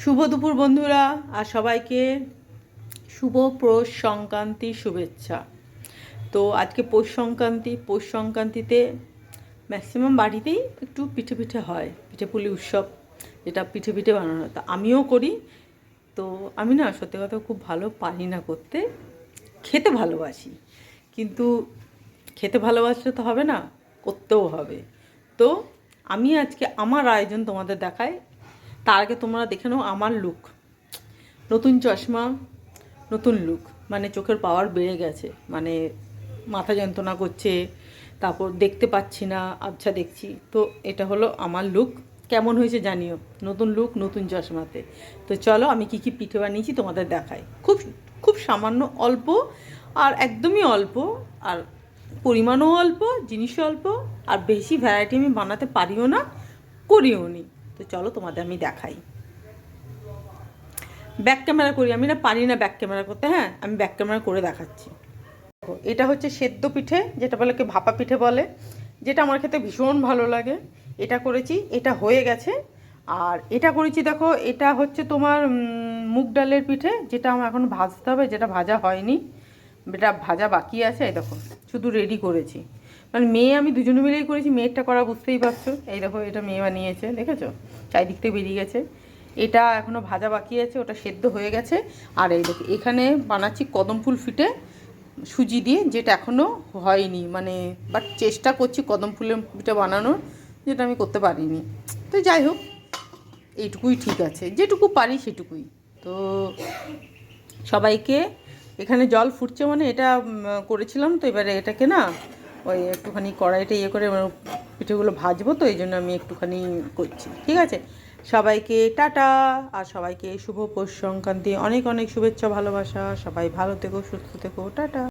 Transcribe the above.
শুভ দুপুর বন্ধুরা, আর সবাইকে শুভ পৌষ সংক্রান্তির শুভেচ্ছা। তো আজকে পৌষ সংক্রান্তিতে ম্যাক্সিমাম বাড়িতেই একটু পিঠে পিঠে হয়, পিঠে পুলি উৎসব, যেটা পিঠে পিঠে বানানো হয়। তা আমিও করি। তো আমি না সত্যি কথা খুব ভালো পারি না করতে, খেতে ভালোবাসি, কিন্তু খেতে ভালোবাসলে তো হবে না, করতেও হবে। তো আমি আজকে আমার আয়োজন তোমাদের দেখাই। তার আগে তোমরা দেখে নাও আমার লুক। নতুন চশমা, নতুন লুক, মানে চোখের পাওয়ার বেড়ে গেছে, মানে মাথা যন্ত্রণা করছে, তারপর দেখতে পাচ্ছি না, আবছা দেখছি। তো এটা হলো আমার লুক। কেমন হয়েছে জানিও, নতুন লুক নতুন চশমাতে। তো চলো আমি কি কি পিঠে বানিয়েছি তোমাদের দেখাই। খুব খুব সামান্য, অল্প, আর একদমই অল্প, আর পরিমাণও অল্প, জিনিসও অল্প, আর বেশি ভ্যারাইটি আমি বানাতে পারিও না, করিও নি। তো চলো তোমাদের আমি দেখাই। ব্যাক ক্যামেরা করি, আমি না পারি না ব্যাক ক্যামেরা করতে। হ্যাঁ, আমি ব্যাক ক্যামেরা করে দেখাচ্ছি। এটা হচ্ছে সেদ্ধ পিঠে, যেটা বলে কি ভাপা পিঠে বলে, যেটা আমার খেতে ভীষণ ভালো লাগে। এটা করেছি, এটা হয়ে গেছে। আর এটা করেছি, দেখো এটা হচ্ছে তোমার মুগ ডালের পিঠে, যেটা আমার এখন ভাজতে হবে, যেটা ভাজা হয়নি, এটা ভাজা বাকি আছে। এই দেখো, শুধু রেডি করেছি, মানে মেয়ে আমি দুজনে মিলেই করেছি। মেয়েরটা করা বুঝতেই পারছো, এই দেখো এটা মেয়ে বানিয়েছে, দেখেছো, চারিদিক থেকে বেরিয়ে গেছে। এটা এখনও ভাজা বাকি আছে, ওটা সেদ্ধ হয়ে গেছে। আর এই দেখো এখানে বানাচ্ছি কদম ফুল পিঠে সুজি দিয়ে, যেটা এখনও হয়নি, মানে বাট চেষ্টা করছি কদম ফুলের পিঠা বানানোর, যেটা আমি করতে পারিনি। তো যাই হোক, এইটুকুই ঠিক আছে, যেটুকু পারি সেটুকুই। তো সবাইকে, এখানে জল ফুটছে, মানে এটা করেছিলাম। তো এবারে এটাকে না ওই একটুখানি কড়াইটা ইয়ে করে পিঠেগুলো ভাজবো, তো এই জন্য আমি একটুখানি করছি। ঠিক আছে, সবাইকে টাটা। আর সবাইকে শুভ পৌষ সংক্রান্তি অনেক অনেক শুভেচ্ছা, ভালোবাসা। সবাই ভালো থেকো, সুস্থ থেকো, টাটা।